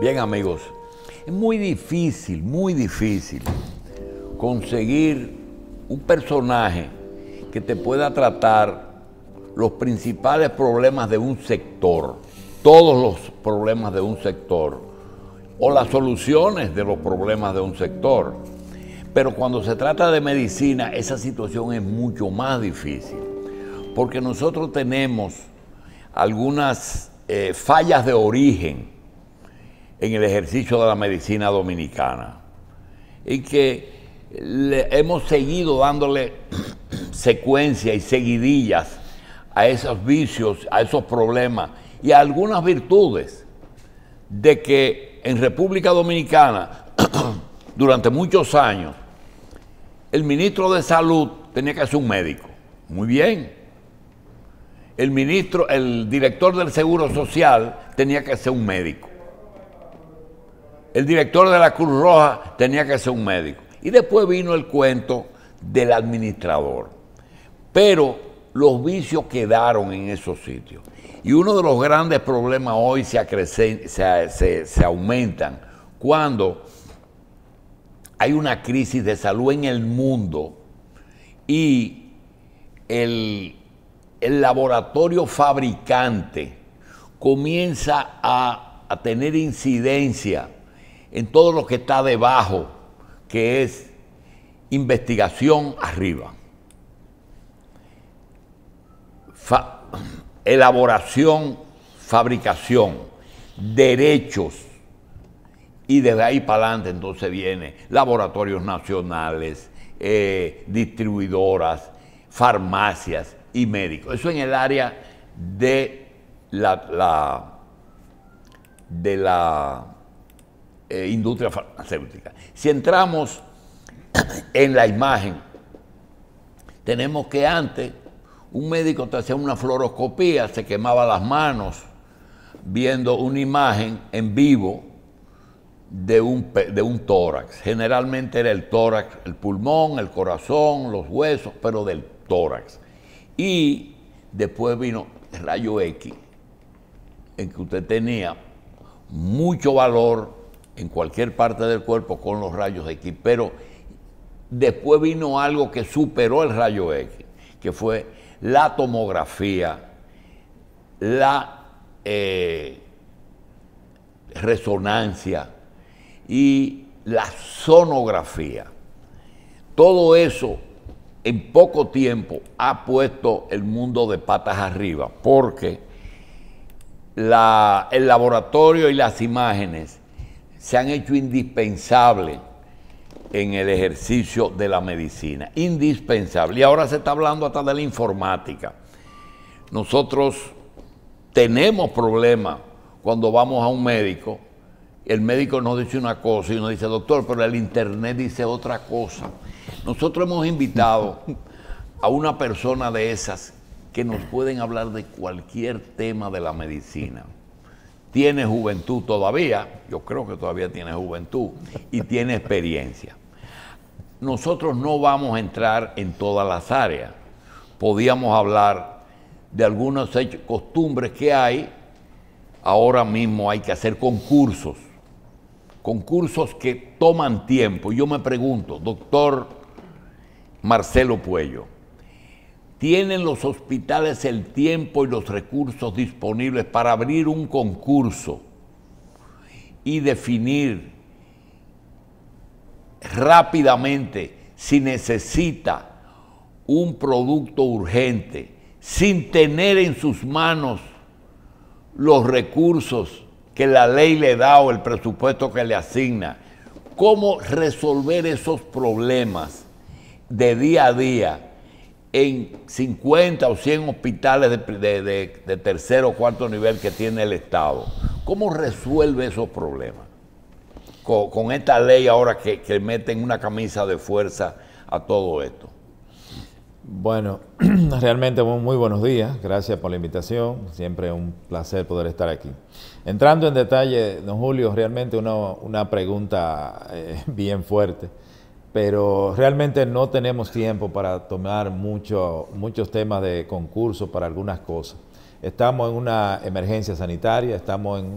Bien, amigos, es muy difícil conseguir un personaje que te pueda tratar los principales problemas de un sector, todos los problemas de un sector, o las soluciones de los problemas de un sector. Pero cuando se trata de medicina, esa situación es mucho más difícil, porque nosotros tenemos algunas fallas de origen en el ejercicio de la medicina dominicana, y que hemos seguido dándole secuencia y seguidillas a esos vicios, a esos problemas y a algunas virtudes de que en República Dominicana durante muchos años el ministro de Salud tenía que ser un médico. Muy bien. El director del Seguro Social tenía que ser un médico. El director de la Cruz Roja tenía que ser un médico. Y después vino el cuento del administrador. Pero los vicios quedaron en esos sitios. Y uno de los grandes problemas hoy se aumentan cuando hay una crisis de salud en el mundo y el laboratorio fabricante comienza a tener incidencia en todo lo que está debajo, que es investigación arriba, elaboración, fabricación, derechos, y desde ahí para adelante entonces viene laboratorios nacionales, distribuidoras, farmacias y médicos. Eso en el área de la industria farmacéutica. Si entramos en la imagen, tenemos que antes un médico te hacía una fluoroscopía, se quemaba las manos viendo una imagen en vivo de un tórax. Generalmente era el tórax, el pulmón, el corazón, los huesos, pero del tórax. Y después vino el rayo X, en que usted tenía mucho valor en cualquier parte del cuerpo con los rayos X, pero después vino algo que superó el rayo X, que fue la tomografía, la resonancia y la sonografía. Todo eso en poco tiempo ha puesto el mundo de patas arriba, porque el laboratorio y las imágenes se han hecho indispensables en el ejercicio de la medicina, indispensable. Y ahora se está hablando hasta de la informática. Nosotros tenemos problemas cuando vamos a un médico, el médico nos dice una cosa y uno dice, doctor, pero el internet dice otra cosa. Nosotros hemos invitado a una persona de esas que nos pueden hablar de cualquier tema de la medicina. Tiene juventud todavía, yo creo que todavía tiene juventud, y tiene experiencia. Nosotros no vamos a entrar en todas las áreas. Podíamos hablar de algunos hechos, costumbres que hay. Ahora mismo hay que hacer concursos que toman tiempo. Yo me pregunto, doctor Marcelo Puello, ¿tienen los hospitales el tiempo y los recursos disponibles para abrir un concurso y definir rápidamente si necesita un producto urgente sin tener en sus manos los recursos que la ley le da o el presupuesto que le asigna? ¿Cómo resolver esos problemas de día a día en 50 o 100 hospitales de tercer o cuarto nivel que tiene el Estado? ¿Cómo resuelve esos problemas con esta ley ahora que meten una camisa de fuerza a todo esto? Bueno, realmente muy buenos días, gracias por la invitación, siempre un placer poder estar aquí. Entrando en detalle, don Julio, realmente una pregunta bien fuerte, pero realmente no tenemos tiempo para tomar muchos temas de concurso para algunas cosas. Estamos en una emergencia sanitaria, estamos en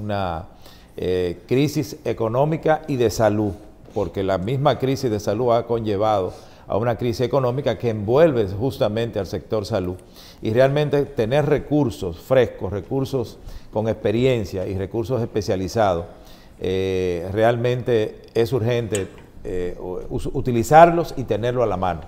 crisis económica y de salud, porque la misma crisis de salud ha conllevado a una crisis económica que envuelve justamente al sector salud. Y realmente tener recursos frescos, recursos con experiencia y recursos especializados, realmente es urgente utilizarlos y tenerlo a la mano.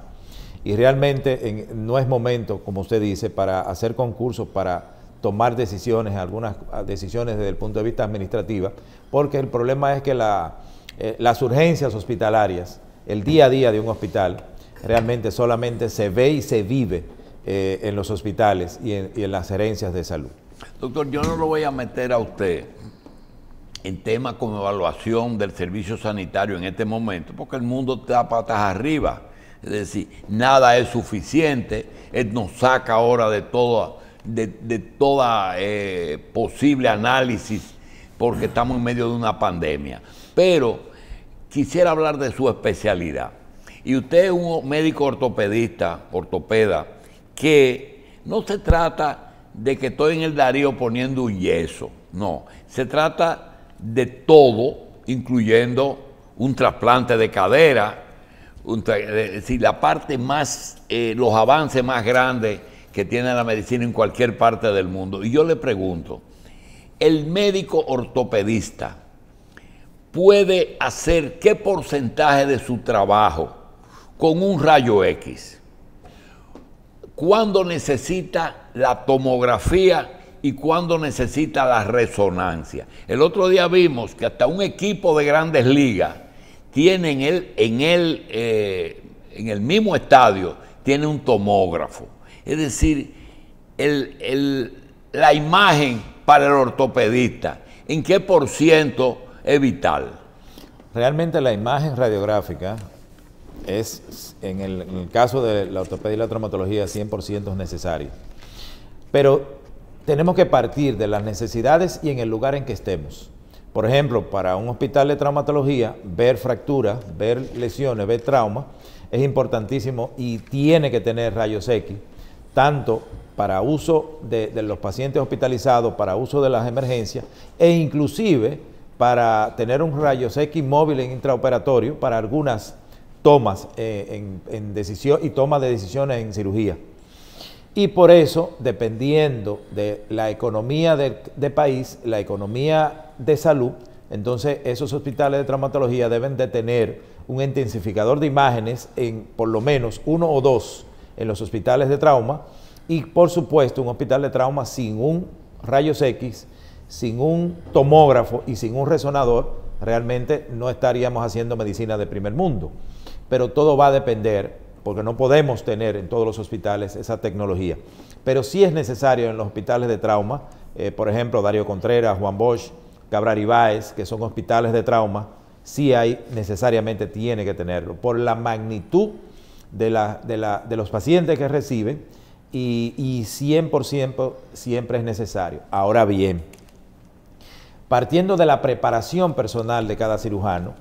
Y realmente no es momento, como usted dice, para hacer concursos, para tomar decisiones, algunas decisiones desde el punto de vista administrativo, porque el problema es que las urgencias hospitalarias, el día a día de un hospital, realmente solamente se ve y se vive en los hospitales y en las gerencias de salud. Doctor, yo no lo voy a meter a usted en temas como evaluación del servicio sanitario en este momento, porque el mundo está patas arriba. Es decir, nada es suficiente. Él nos saca ahora de toda posible análisis, porque estamos en medio de una pandemia. Pero quisiera hablar de su especialidad. Y usted es un médico ortopeda, que no se trata de que estoy en el Darío poniendo un yeso, no. Se trata de todo, incluyendo un trasplante de cadera, es decir, la parte más, los avances más grandes que tiene la medicina en cualquier parte del mundo. Y yo le pregunto, ¿el médico ortopedista puede hacer qué porcentaje de su trabajo con un rayo X? ¿Cuándo necesita la tomografía y cuándo necesita la resonancia? El otro día vimos que hasta un equipo de Grandes Ligas tiene en el mismo estadio tiene un tomógrafo. Es decir, la imagen para el ortopedista, ¿en qué por ciento es vital? Realmente la imagen radiográfica es, en el caso de la ortopedia y la traumatología, 100% es necesario. Pero tenemos que partir de las necesidades y en el lugar en que estemos. Por ejemplo, para un hospital de traumatología, ver fracturas, ver lesiones, ver traumas, es importantísimo y tiene que tener rayos X, tanto para uso de los pacientes hospitalizados, para uso de las emergencias, e inclusive para tener un rayos X móvil en intraoperatorio para algunas tomas en decisión y toma de decisiones en cirugía. Y por eso, dependiendo de la economía de país, la economía de salud, entonces esos hospitales de traumatología deben de tener un intensificador de imágenes en por lo menos 1 o 2 en los hospitales de trauma, y por supuesto un hospital de trauma sin un rayos X, sin un tomógrafo y sin un resonador, realmente no estaríamos haciendo medicina de primer mundo. Pero todo va a depender, porque no podemos tener en todos los hospitales esa tecnología. Pero sí es necesario en los hospitales de trauma, por ejemplo, Darío Contreras, Juan Bosch, Cabral Ibáez, que son hospitales de trauma, sí necesariamente tiene que tenerlo, por la magnitud de los pacientes que reciben, y 100% siempre es necesario. Ahora bien, partiendo de la preparación personal de cada cirujano,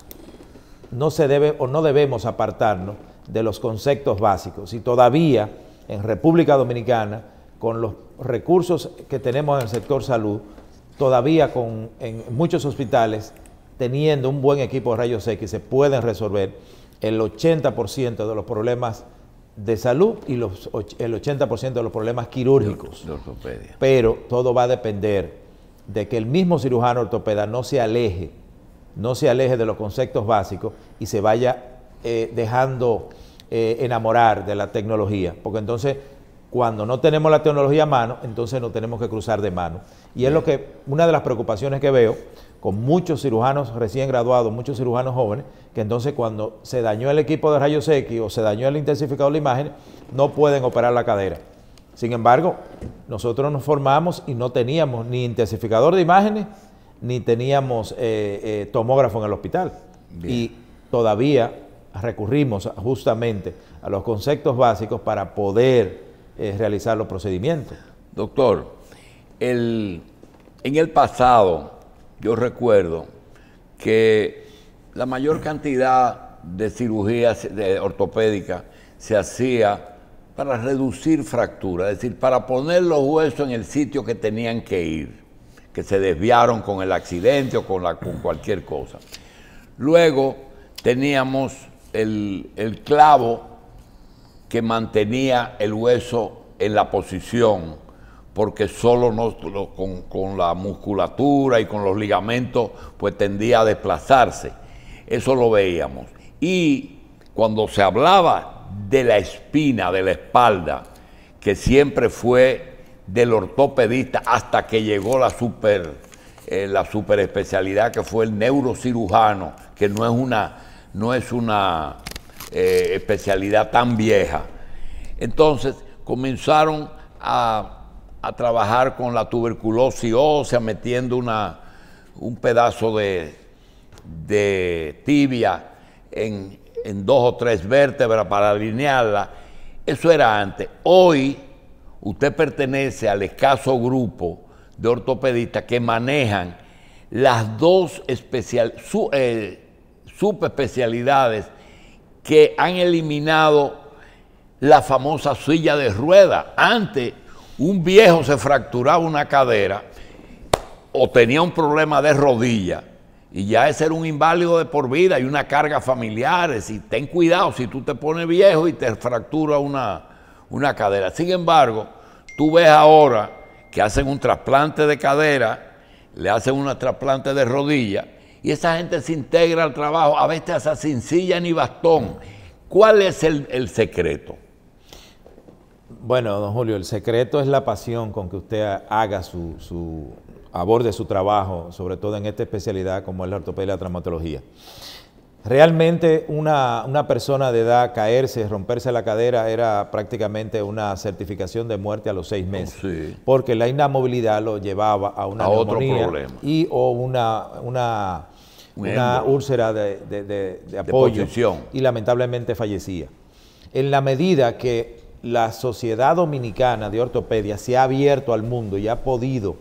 no se debe o no debemos apartarnos de los conceptos básicos. Y todavía en República Dominicana, con los recursos que tenemos en el sector salud, todavía en muchos hospitales, teniendo un buen equipo de rayos X, se pueden resolver el 80% de los problemas de salud y el 80% de los problemas quirúrgicos. De ortopedia. Pero todo va a depender de que el mismo cirujano ortopeda no se aleje de los conceptos básicos y se vaya dejando enamorar de la tecnología, porque entonces cuando no tenemos la tecnología a mano, entonces nos tenemos que cruzar de mano. Y es una de las preocupaciones que veo con muchos cirujanos recién graduados, muchos cirujanos jóvenes, que entonces cuando se dañó el equipo de rayos X o se dañó el intensificador de imagen, no pueden operar la cadera. Sin embargo, nosotros nos formamos y no teníamos ni intensificador de imágenes, ni teníamos tomógrafo en el hospital. Bien. Y todavía recurrimos justamente a los conceptos básicos para poder realizar los procedimientos. Doctor, en el pasado yo recuerdo que la mayor cantidad de cirugías ortopédicas se hacía para reducir fracturas, es decir, para poner los huesos en el sitio que tenían que ir. que se desviaron con el accidente o con cualquier cosa. Luego teníamos el clavo que mantenía el hueso en la posición, porque solo con la musculatura y con los ligamentos pues tendía a desplazarse. Eso lo veíamos. Y cuando se hablaba de la espina, de la espalda, que siempre fue del ortopedista hasta que llegó la super especialidad que fue el neurocirujano, que no es una especialidad tan vieja. Entonces comenzaron a trabajar con la tuberculosis ósea, metiendo un pedazo de tibia en 2 o 3 vértebras para alinearla. Eso era antes. Hoy usted pertenece al escaso grupo de ortopedistas que manejan las 2 subespecialidades que han eliminado la famosa silla de ruedas. Antes, un viejo se fracturaba una cadera o tenía un problema de rodilla y ya ese era un inválido de por vida y una carga familiar. Y ten cuidado si tú te pones viejo y te fractura una cadera. Sin embargo, tú ves ahora que hacen un trasplante de cadera, le hacen un trasplante de rodilla y esa gente se integra al trabajo, a veces hasta sin silla ni bastón. ¿Cuál es el secreto? Bueno, don Julio, el secreto es la pasión con que usted haga aborde su trabajo, sobre todo en esta especialidad como es la ortopedia y la traumatología. Realmente una persona de edad caerse, romperse la cadera era prácticamente una certificación de muerte a los 6 meses, sí, porque la inamovilidad lo llevaba a una neumonía o una úlcera de apoyo y lamentablemente fallecía. En la medida que la Sociedad Dominicana de Ortopedia se ha abierto al mundo y ha podido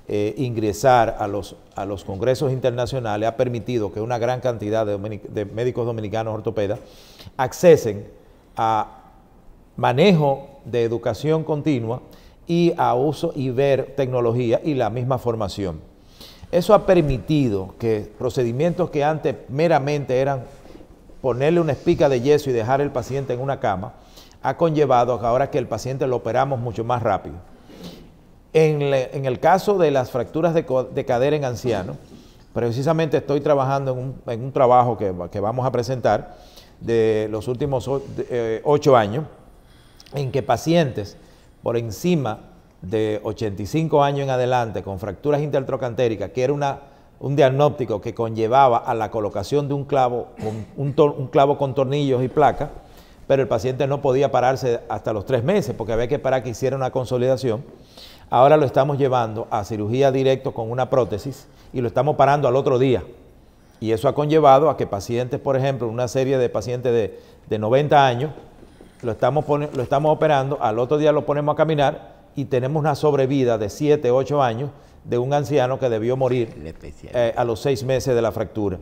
ingresar a los congresos internacionales, ha permitido que una gran cantidad de médicos dominicanos ortopedas accesen a manejo de educación continua y a uso y ver tecnología y la misma formación. Eso ha permitido que procedimientos que antes meramente eran ponerle una espica de yeso y dejar al paciente en una cama, ha conllevado a que ahora que el paciente lo operamos mucho más rápido. En el caso de las fracturas de cadera en ancianos, precisamente estoy trabajando en un trabajo que vamos a presentar de los últimos 8 años, en que pacientes por encima de 85 años en adelante con fracturas intertrocantéricas, que era un diagnóstico que conllevaba a la colocación de un clavo con tornillos y placas, pero el paciente no podía pararse hasta los 3 meses porque había que esperar que hiciera una consolidación. Ahora lo estamos llevando a cirugía directo con una prótesis y lo estamos parando al otro día. Y eso ha conllevado a que pacientes, por ejemplo, una serie de pacientes de 90 años, lo estamos operando, al otro día lo ponemos a caminar y tenemos una sobrevida de 7, 8 años de un anciano que debió morir a los 6 meses de la fractura.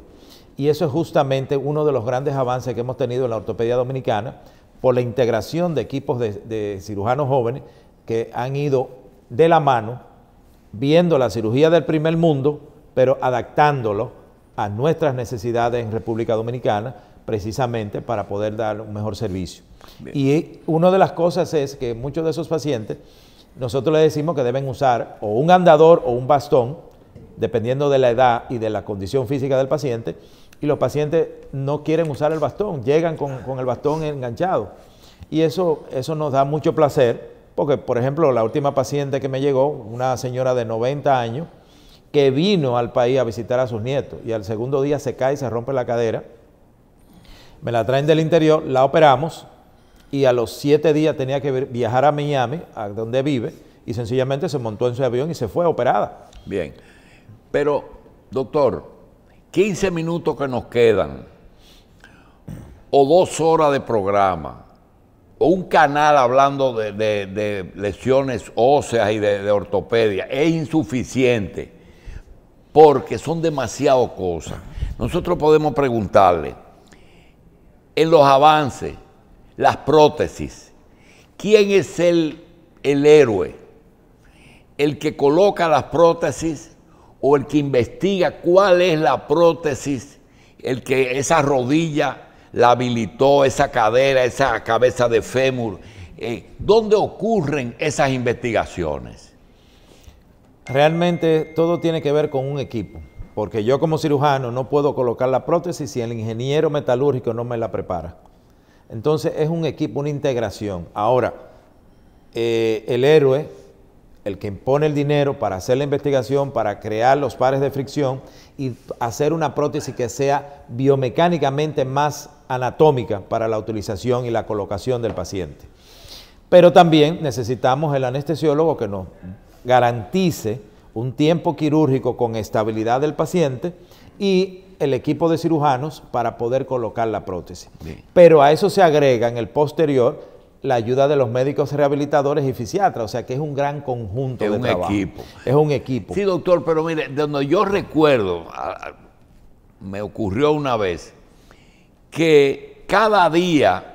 Y eso es justamente uno de los grandes avances que hemos tenido en la ortopedia dominicana por la integración de equipos de cirujanos jóvenes que han ido de la mano, viendo la cirugía del primer mundo, pero adaptándolo a nuestras necesidades en República Dominicana, precisamente para poder dar un mejor servicio. Bien. Y una de las cosas es que muchos de esos pacientes, nosotros les decimos que deben usar o un andador o un bastón, dependiendo de la edad y de la condición física del paciente, y los pacientes no quieren usar el bastón, llegan con el bastón enganchado. Y eso nos da mucho placer, porque, por ejemplo, la última paciente que me llegó, una señora de 90 años, que vino al país a visitar a sus nietos, y al segundo día se cae y se rompe la cadera, me la traen del interior, la operamos, y a los 7 días tenía que viajar a Miami, a donde vive, y sencillamente se montó en su avión y se fue operada. Bien, pero, doctor, 15 minutos que nos quedan, o 2 horas de programa, o un canal hablando de lesiones óseas y de ortopedia, es insuficiente, porque son demasiadas cosas. Nosotros podemos preguntarle, en los avances, las prótesis, ¿quién es el héroe? ¿El que coloca las prótesis o el que investiga cuál es la prótesis, el que esa rodilla la habilitó, esa cadera, esa cabeza de fémur? ¿Dónde ocurren esas investigaciones? Realmente todo tiene que ver con un equipo, porque yo como cirujano no puedo colocar la prótesis si el ingeniero metalúrgico no me la prepara. Entonces es un equipo, una integración. Ahora, el héroe, el que pone el dinero para hacer la investigación, para crear los pares de fricción y hacer una prótesis que sea biomecánicamente más anatómica para la utilización y la colocación del paciente. Pero también necesitamos el anestesiólogo que nos garantice un tiempo quirúrgico con estabilidad del paciente y el equipo de cirujanos para poder colocar la prótesis. Bien. Pero a eso se agrega en el posterior la ayuda de los médicos rehabilitadores y fisiatras, o sea que es un gran conjunto de trabajo. Es un equipo. Sí, doctor, pero mire, de donde yo recuerdo, me ocurrió una vez que cada día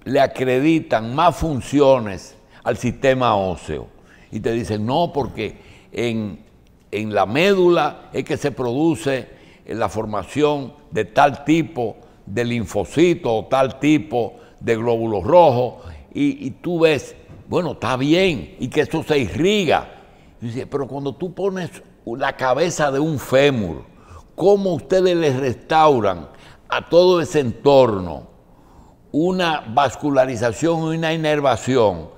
le acreditan más funciones al sistema óseo y te dicen, no, porque en la médula es que se produce la formación de tal tipo de linfocitos o tal tipo de glóbulos rojos, y tú ves, bueno, está bien, y que eso se irriga. Y dice, pero cuando tú pones la cabeza de un fémur, ¿cómo ustedes le restauran a todo ese entorno una vascularización y una inervación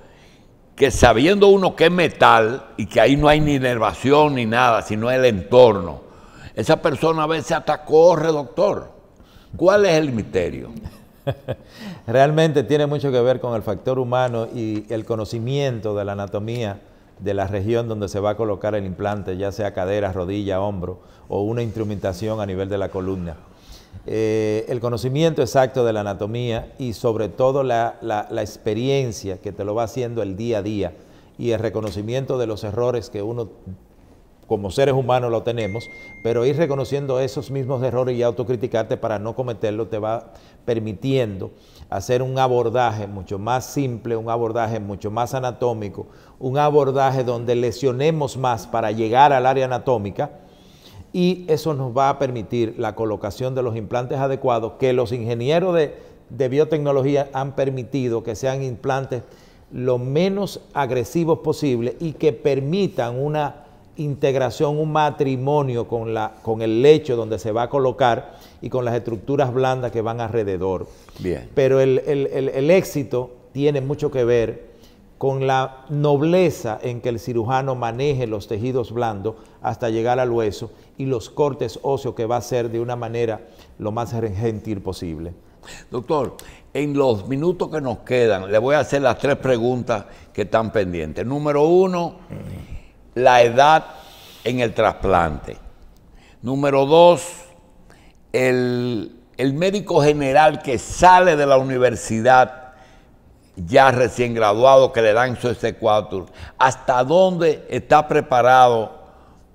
que, sabiendo uno que es metal y que ahí no hay ni inervación ni nada, sino el entorno, esa persona a veces hasta corre, doctor? ¿Cuál es el misterio? Realmente tiene mucho que ver con el factor humano y el conocimiento de la anatomía de la región donde se va a colocar el implante, ya sea cadera, rodilla, hombro o una instrumentación a nivel de la columna. El conocimiento exacto de la anatomía y sobre todo la experiencia que te lo va haciendo el día a día y el reconocimiento de los errores que uno como seres humanos lo tenemos, pero ir reconociendo esos mismos errores y autocriticarte para no cometerlo te va permitiendo hacer un abordaje mucho más simple, un abordaje mucho más anatómico, un abordaje donde lesionemos más para llegar al área anatómica, y eso nos va a permitir la colocación de los implantes adecuados que los ingenieros de biotecnología han permitido que sean implantes lo menos agresivos posible y que permitan una integración, un matrimonio con el lecho donde se va a colocar y con las estructuras blandas que van alrededor. Bien. Pero el éxito tiene mucho que ver con la nobleza en que el cirujano maneje los tejidos blandos hasta llegar al hueso y los cortes óseos que va a hacer de una manera lo más gentil posible. Doctor, en los minutos que nos quedan, le voy a hacer las 3 preguntas que están pendientes. Número 1, la edad en el trasplante. Número 2, el médico general que sale de la universidad ya recién graduado, que le dan su S4, ¿hasta dónde está preparado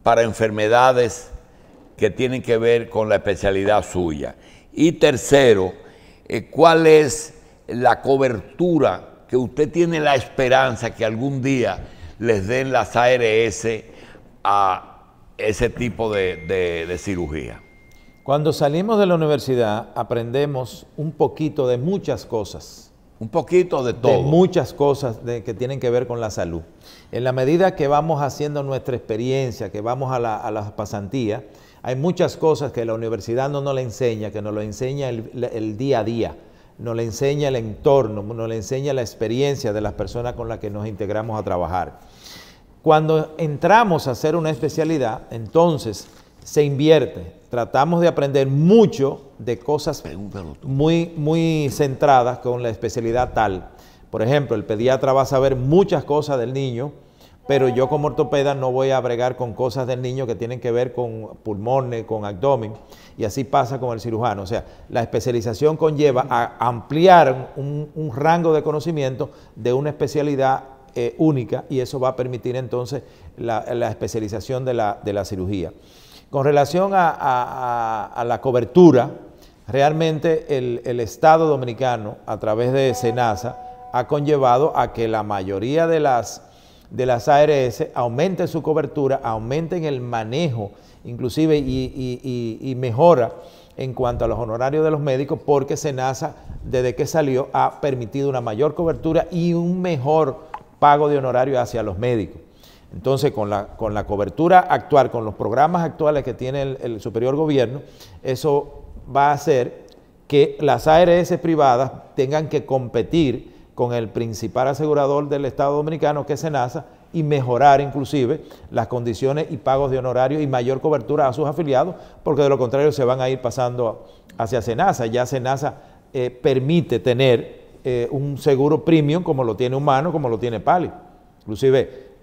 para enfermedades que tienen que ver con la especialidad suya? Y tercero, ¿cuál es la cobertura que usted tiene la esperanza que algún día les den las ARS a ese tipo de cirugía? Cuando salimos de la universidad aprendemos un poquito de muchas cosas. Un poquito de todo. De muchas cosas que tienen que ver con la salud. En la medida que vamos haciendo nuestra experiencia, que vamos a las pasantías, hay muchas cosas que la universidad no nos la enseña, que nos lo enseña el día a día, nos le enseña el entorno, nos le enseña la experiencia de las personas con las que nos integramos a trabajar. Cuando entramos a hacer una especialidad, entonces se invierte. Tratamos de aprender mucho de cosas muy centradas con la especialidad tal. Por ejemplo, el pediatra va a saber muchas cosas del niño, pero yo como ortopeda no voy a bregar con cosas del niño que tienen que ver con pulmones, con abdomen, y así pasa con el cirujano. O sea, la especialización conlleva a ampliar un rango de conocimiento de una especialidad única, y eso va a permitir entonces la especialización de la cirugía. Con relación a la cobertura, realmente el Estado Dominicano, a través de SENASA, ha conllevado a que la mayoría de las de las ARS, aumenten su cobertura, aumenten el manejo, inclusive y mejora en cuanto a los honorarios de los médicos, porque SENASA, desde que salió, ha permitido una mayor cobertura y un mejor pago de honorario hacia los médicos. Entonces, con la cobertura actual, con los programas actuales que tiene el superior gobierno, eso va a hacer que las ARS privadas tengan que competir con el principal asegurador del Estado Dominicano, que es SENASA, y mejorar inclusive las condiciones y pagos de honorarios y mayor cobertura a sus afiliados, porque de lo contrario se van a ir pasando hacia SENASA. Ya SENASA permite tener un seguro premium como lo tiene Humano, como lo tiene Pali. Inclusive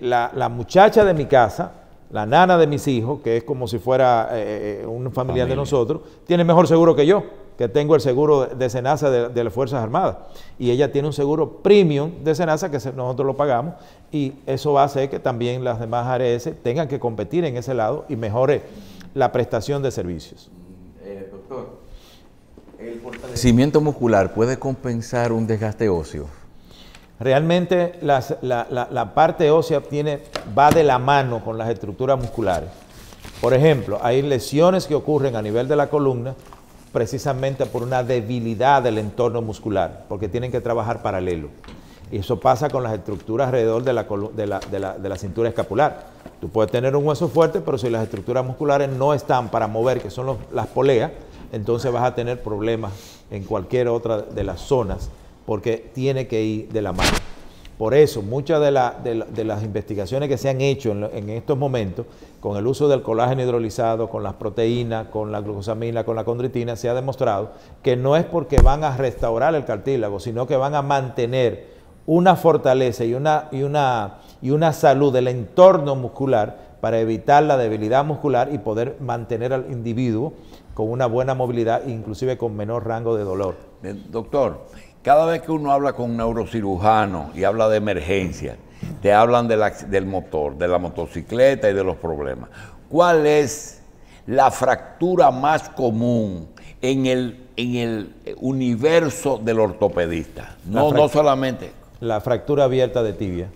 la muchacha de mi casa, la nana de mis hijos, que es como si fuera un familiar de nosotros, tiene mejor seguro que yo, que tengo el seguro de SENASA de las Fuerzas Armadas. Y ella tiene un seguro premium de SENASA que nosotros lo pagamos, y eso va a hacer que también las demás ARS tengan que competir en ese lado y mejore la prestación de servicios. Doctor, ¿el fortalecimiento muscular puede compensar un desgaste óseo? Realmente la parte ósea va de la mano con las estructuras musculares. Por ejemplo, hay lesiones que ocurren a nivel de la columna precisamente por una debilidad del entorno muscular, porque tienen que trabajar paralelo. Y eso pasa con las estructuras alrededor de la cintura escapular. Tú puedes tener un hueso fuerte, pero si las estructuras musculares no están para mover, que son las poleas, entonces vas a tener problemas en cualquier otra de las zonas, porque tiene que ir de la mano. Por eso, muchas de las investigaciones que se han hecho en estos momentos, con el uso del colágeno hidrolizado, con las proteínas, con la glucosamina, con la condritina, se ha demostrado que no es porque van a restaurar el cartílago, sino que van a mantener una fortaleza y una salud del entorno muscular para evitar la debilidad muscular y poder mantener al individuo con una buena movilidad, inclusive con menor rango de dolor. Doctor, cada vez que uno habla con un neurocirujano y habla de emergencia, te hablan del motor, de la motocicleta y de los problemas. ¿Cuál es la fractura más común en el universo del ortopedista? No solamente. La fractura abierta de tibia.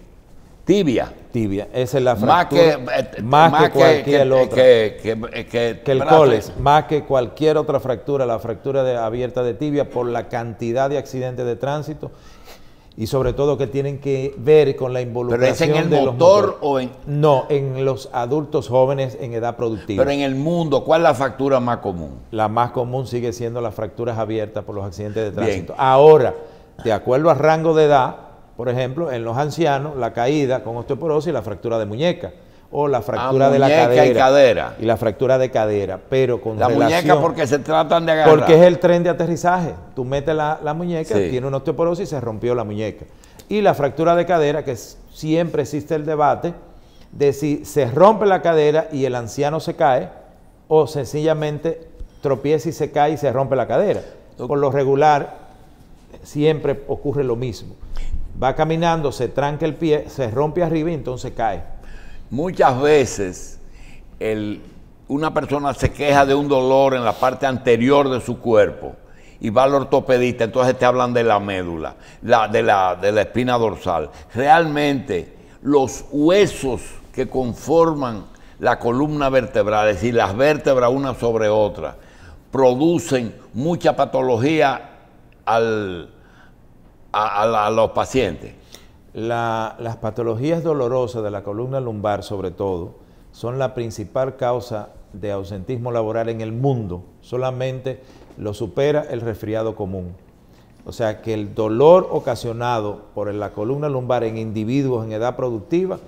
Tibia. Tibia, esa es la fractura. Más que cualquier otra. Que el coles, más que cualquier otra fractura, la fractura abierta de tibia, por la cantidad de accidentes de tránsito y sobre todo que tienen que ver con la involucración de los ¿Pero es en el motor o en...? No, en los adultos jóvenes en edad productiva. Pero en el mundo, ¿cuál es la fractura más común? La más común sigue siendo las fracturas abiertas por los accidentes de tránsito. Bien. Ahora, de acuerdo al rango de edad, por ejemplo, en los ancianos, la caída con osteoporosis y la fractura de muñeca, o la fractura de la cadera. Y la fractura de cadera, pero con la muñeca porque se tratan de agarrar. Porque es el tren de aterrizaje. Tú metes la muñeca, sí, tiene una osteoporosis y se rompió la muñeca. Y la fractura de cadera, que siempre existe el debate de si se rompe la cadera y el anciano se cae, o sencillamente tropieza y se cae y se rompe la cadera. Por lo regular, siempre ocurre lo mismo. Va caminando, se tranca el pie, se rompe arriba y entonces cae. Muchas veces una persona se queja de un dolor en la parte anterior de su cuerpo y va al ortopedista, entonces te hablan de la médula, de la espina dorsal. Realmente los huesos que conforman la columna vertebral, es decir, las vértebras una sobre otra, producen mucha patología a los pacientes. Las patologías dolorosas de la columna lumbar, sobre todo, son la principal causa de ausentismo laboral en el mundo. Solamente lo supera el resfriado común. O sea que el dolor ocasionado por la columna lumbar en individuos en edad productiva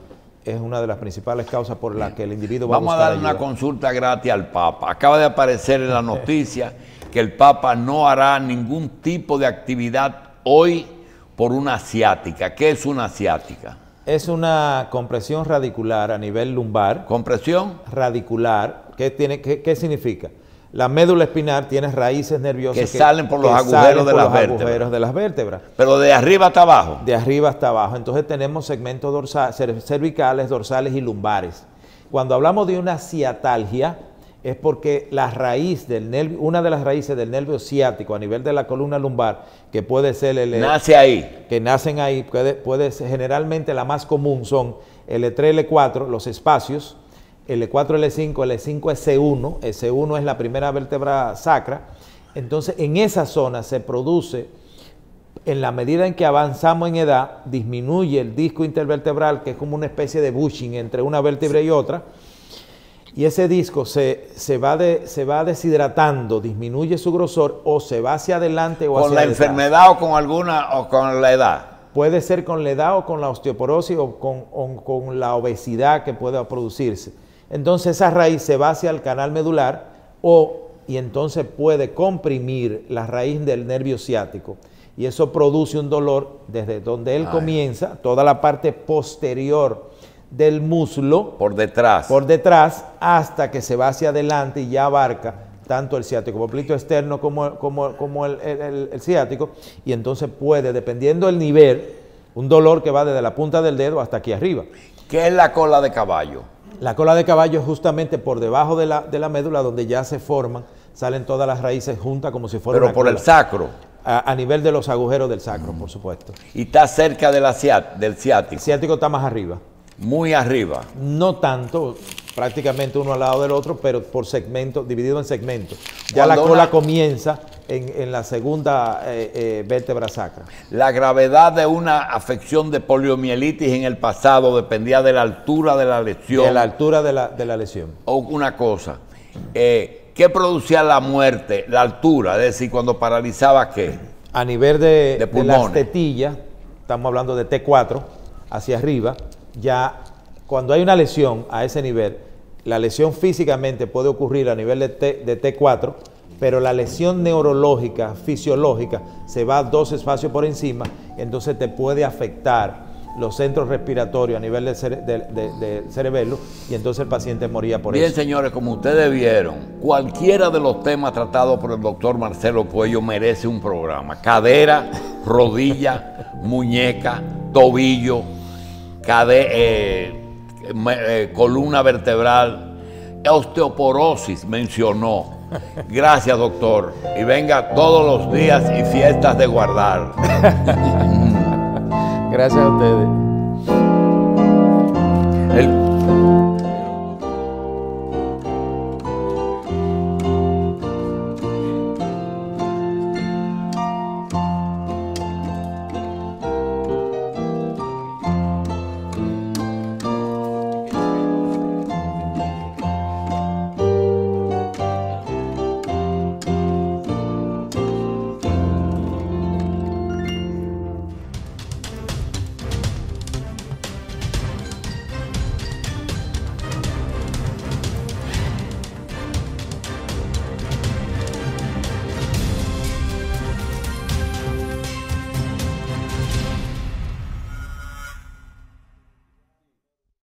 es una de las principales causas por las que el individuo va a buscar ayuda. Vamos a dar una consulta gratis al Papa. Acaba de aparecer en la noticia que el Papa no hará ningún tipo de actividad hoy por una ciática. ¿Qué es una ciática? Es una compresión radicular a nivel lumbar. ¿Compresión? Radicular. ¿Qué significa? La médula espinal tiene raíces nerviosas que salen por los agujeros de las vértebras. Pero de arriba hasta abajo. De arriba hasta abajo. Entonces tenemos segmentos cervicales, dorsales y lumbares. Cuando hablamos de una ciatalgia, es porque la raíz del nervio, una de las raíces del nervio ciático a nivel de la columna lumbar, que puede ser nace ahí. que nacen ahí, puede ser, generalmente la más común son L3, L4, los espacios, L4, L5, L5, S1, S1 es la primera vértebra sacra. Entonces, en esa zona se produce, en la medida en que avanzamos en edad, disminuye el disco intervertebral, que es como una especie de bushing entre una vértebra y otra, y ese disco se va deshidratando, disminuye su grosor, o se va hacia adelante o hacia ¿Con la detrás. enfermedad o con alguna, o con la edad? Puede ser con la edad o con la osteoporosis o con la obesidad que pueda producirse. Entonces esa raíz se va hacia el canal medular y entonces puede comprimir la raíz del nervio ciático. Y eso produce un dolor desde donde él comienza, toda la parte posterior del muslo. Por detrás. Por detrás, hasta que se va hacia adelante y ya abarca tanto el ciático poplito externo como el ciático. Y entonces puede, dependiendo del nivel, un dolor que va desde la punta del dedo hasta aquí arriba. ¿Qué es la cola de caballo? La cola de caballo es justamente por debajo de la médula, donde ya se forman, salen todas las raíces juntas como si fuera Pero una por cola. el sacro. A nivel de los agujeros del sacro, por supuesto. Y está cerca de del El ciático. ciático está más arriba. Muy arriba. No tanto, prácticamente uno al lado del otro, pero por segmentos, dividido en segmentos. Ya la cola comienza en la segunda vértebra sacra. La gravedad de una afección de poliomielitis en el pasado dependía de la altura de la lesión. De la altura de la lesión. O una cosa, ¿qué producía la muerte? La altura, es decir, cuando paralizaba, ¿qué? A nivel de las pulmones. tetillas, estamos hablando de T4, hacia arriba, ya cuando hay una lesión a ese nivel, la lesión físicamente puede ocurrir a nivel de T4, pero la lesión neurológica, fisiológica, se va 2 espacios por encima, entonces te puede afectar los centros respiratorios a nivel del cerebelo, y entonces el paciente moría por eso. Bien, señores, como ustedes vieron, cualquiera de los temas tratados por el doctor Marcelo Puello merece un programa. Cadera, rodilla, muñeca, tobillo, columna vertebral, osteoporosis mencionó. Gracias, doctor. Y venga todos los días y fiestas de guardar. Gracias a ustedes.